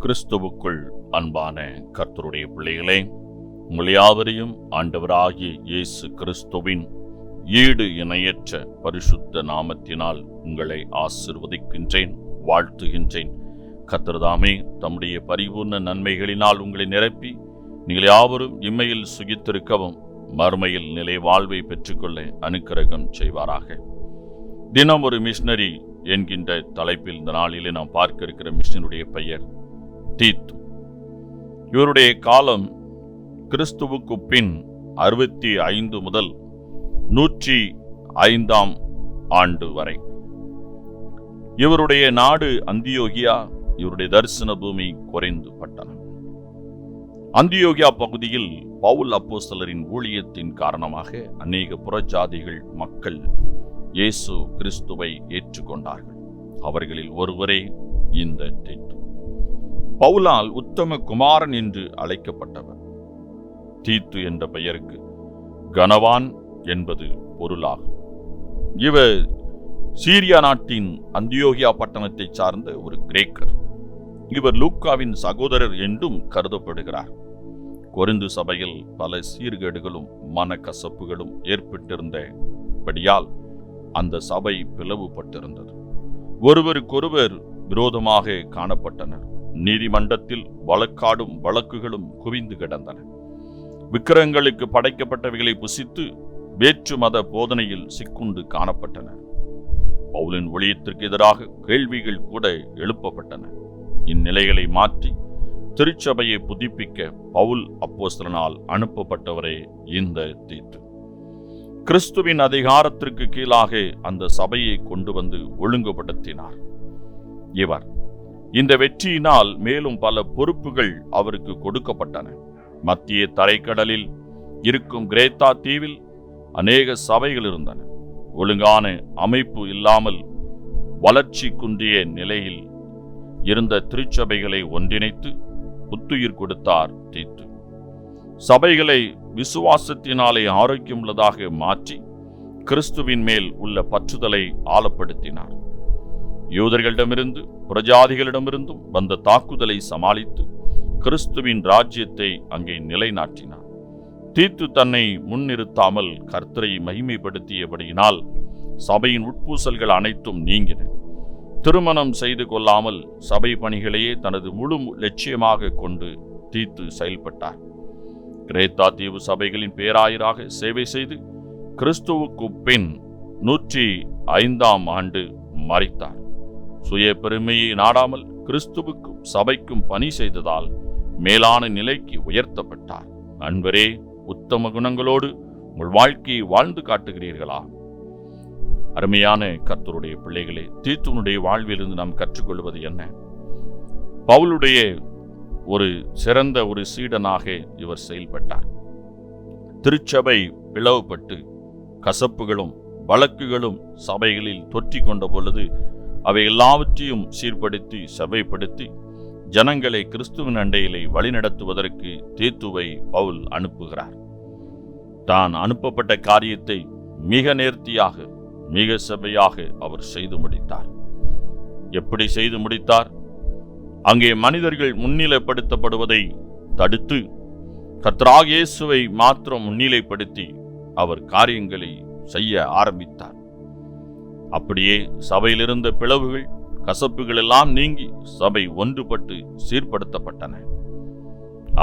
கிறிஸ்துவுக்குள் அன்பான கர்த்தருடைய பிள்ளைகளே, உங்கள் யாவரையும் ஆண்டவராகிய இயேசு கிறிஸ்துவின் ஈடு இணையற்ற பரிசுத்த நாமத்தினால் உங்களை ஆசீர்வதிக்கின்றேன், வாழ்த்துகின்றேன். கர்த்தர்தாமே தம்முடைய பரிபூர்ண நன்மைகளினால் உங்களை நிரப்பி நீங்கள் யாவரும் இம்மையில் சுகித்திருக்கவும் மறுமையில் நிலை வாழ்வை பெற்றுக்கொள்ள அனுக்கிரகம் செய்வாராக. தினம் ஒரு மிஷனரி என்கின்ற தலைப்பில் இந்த நாளிலே நாம் பார்க்க இருக்கிற மிஷனருடைய பெயர் தீத்து. இவருடைய காலம் கிறிஸ்துவுக்கு பின் 65 முதல் 105 ஆண்டு வரை. இவருடைய நாடு அந்தியோகியா, இவருடைய தரிசன பூமி கொரிந்து பட்டணம். அந்தியோகியா பகுதியில் பவுல் அப்போஸ்தலரின் ஊழியத்தின் காரணமாக அநேக புறஜாதிகள் மக்கள் இயேசு கிறிஸ்துவை ஏற்றுக்கொண்டார்கள். அவர்களில் ஒருவரே இந்த தீத்து. பவுலால் உத்தம குமாரன் என்று அழைக்கப்பட்டவர். தீத்து என்ற பெயருக்கு கனவான் என்பது பொருளாகும். இவர் சீரியா நாட்டின் அந்தியோகியா பட்டணத்தை சார்ந்த ஒரு கிரேக்கர். இவர் லூக்காவின் சகோதரர் என்றும் கருதப்படுகிறார். கொரிந்து சபையில் பல சீர்கேடுகளும் மனக்கசப்புகளும் ஏற்பட்டிருந்தபடியால் அந்த சபை பிளவுபட்டிருந்தது. ஒருவருக்கொருவர் விரோதமாக காணப்பட்டனர். நீதிமன்றத்தில் வழக்காடும் வழக்குகளும் குவிந்து கிடந்தன. விக்கிரகங்களுக்கு படைக்கப்பட்டவைகளை புசித்து வேற்று மத போதனையில் சிக்குண்டு காணப்பட்டனர். பவுலின் ஊழியத்திற்கு எதிராக கேள்விகள் கூட எழுப்பப்பட்டன. இந்நிலைகளை மாற்றி திருச்சபையை புதுப்பிக்க பவுல் அப்போஸ்தலனால் அனுப்பப்பட்டவரே இந்த தீத்து. கிறிஸ்துவின் அதிகாரத்திற்கு கீழாக அந்த சபையை கொண்டு வந்து ஒழுங்குபடுத்தினார். இவர் இந்த வெற்றியினால் மேலும் பல பொறுப்புகள் அவருக்கு கொடுக்கப்பட்டன. மத்திய தரைக்கடலில் இருக்கும் கிரேத்தா தீவில் அநேக சபைகள் இருந்தன. ஒழுங்கான அமைப்பு இல்லாமல் வளர்ச்சி குன்றிய நிலையில் இருந்த திருச்சபைகளை ஒன்றிணைத்து புத்துயிர் கொடுத்தார் தீத்து. சபைகளை விசுவாசத்தினாலே ஆரோக்கியமுள்ளதாக மாற்றி கிறிஸ்துவின் மேல் உள்ள பற்றுதலை ஆழப்படுத்தினார். யூதர்களிடமிருந்து புறஜாதிகளிடமிருந்தும் வந்த தாக்குதலை சமாளித்து கிறிஸ்துவின் ராஜ்யத்தை அங்கே நிலைநாட்டினார். தீத்து தன்னை முன்னிறுத்தாமல் கர்த்தரை மகிமைப்படுத்தியபடியினால் சபையின் உட்பூசல்கள் அனைத்தும் நீங்கின. திருமணம் செய்து கொள்ளாமல் சபை பணிகளையே தனது முழு லட்சியமாக கொண்டு தீத்து செயல்பட்டார். கிரேத்தா தீவு சபைகளின் பேராயராக சேவை செய்து கிறிஸ்துவுக்கு பின் 105 ஆண்டு மரித்தார். சுய பெருமையை நாடாமல் கிறிஸ்துவுக்கும் சபைக்கும் பணி செய்ததால் மேலான நிலைக்கு உயர்த்தப்பட்டார். அன்பரே, உத்தம குணங்களோடு உங்கள் வாழ்க்கையை வாழ்ந்து காட்டுகிறீர்களா? அருமையான கர்த்தருடைய பிள்ளைகளே, தீத்துனுடைய வாழ்விலிருந்து நாம் கற்றுக்கொள்வது என்ன? பவுலுடைய ஒரு சிறந்த ஒரு சீடனாக இவர் செயல்பட்டார். திருச்சபை பிளவுபட்டு கசப்புகளும் வழக்குகளும் சபைகளில் தொற்றிக் கொண்ட பொழுது அவை எல்லாவற்றையும் சீர்படுத்தி சபைப்படுத்தி ஜனங்களை கிறிஸ்துவின் அண்டையிலே வழிநடத்துவதற்கு தீத்துவை பவுல் அனுப்புகிறார். தான் அனுப்பப்பட்ட காரியத்தை மிக நேர்த்தியாக மிக சபையாக அவர் செய்து முடித்தார். எப்படி செய்து முடித்தார்? அங்கே மனிதர்கள் முன்னிலைப்படுத்தப்படுவதை தடுத்து கர்த்தராகிய இயேசுவை மாத்திரம் முன்னிலைப்படுத்தி அவர் காரியங்களை செய்ய ஆரம்பித்தார். அப்படியே சபையிலிருந்த பிளவுகள் கசப்புகள் எல்லாம் நீங்கி சபை ஒன்றுபட்டு சீர்படுத்தப்பட்டன.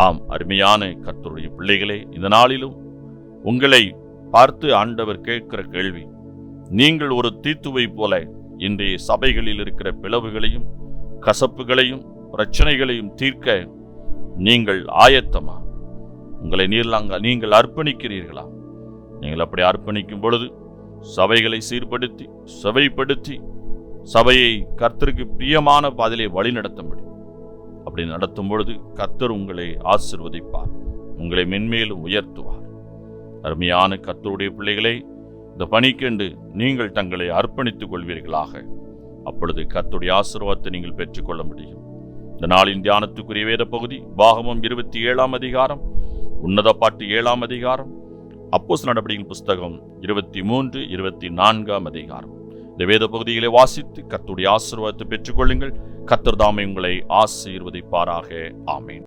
ஆம், அருமையான கர்த்தருடைய பிள்ளைகளே, இந்த நாளிலும் உங்களை பார்த்து ஆண்டவர் கேட்கிற கேள்வி, நீங்கள் ஒரு தீத்துவை போல இன்றைய சபைகளில் இருக்கிற பிளவுகளையும் கசப்புகளையும் பிரச்சனைகளையும் தீர்க்க நீங்கள் ஆயத்தமா? உங்களை நீங்கள் அர்ப்பணிக்கிறீர்களா? நீங்கள் அப்படி அர்ப்பணிக்கும் பொழுது சபைகளை சீர்படுத்தி சபைப்படுத்தி சபையை கர்த்தருக்கு பிரியமான பாதையிலே வழி நடத்த முடியும். அப்படி நடத்தும் பொழுது கர்த்தர் உங்களை ஆசீர்வதிப்பார், உங்களை மென்மேலும் உயர்த்துவார். அருமையான கர்த்தருடைய பிள்ளைகளே, இந்த பணிக்கென்று நீங்கள் தங்களை அர்ப்பணித்துக் கொள்வீர்களாக. அப்பொழுது கர்த்தருடைய ஆசீர்வாதத்தை நீங்கள் பெற்றுக்கொள்ள முடியும். இந்த நாளின் தியானத்துக்குரிய வேத பகுதி பாகமம் 27 அதிகாரம், உன்னத பாட்டு 7 அதிகாரம், அப்போஸ்தலர் நடபடிகள் புஸ்தகம் 23, 24 அதிகாரம். இந்த வேத பகுதிகளை வாசித்து கர்த்தருடைய ஆசீர்வாதத்தை பெற்றுக்கொள்ளுங்கள். கர்த்தர் தாமே உங்களை ஆசீர்வதிப்பாராக. ஆமென்.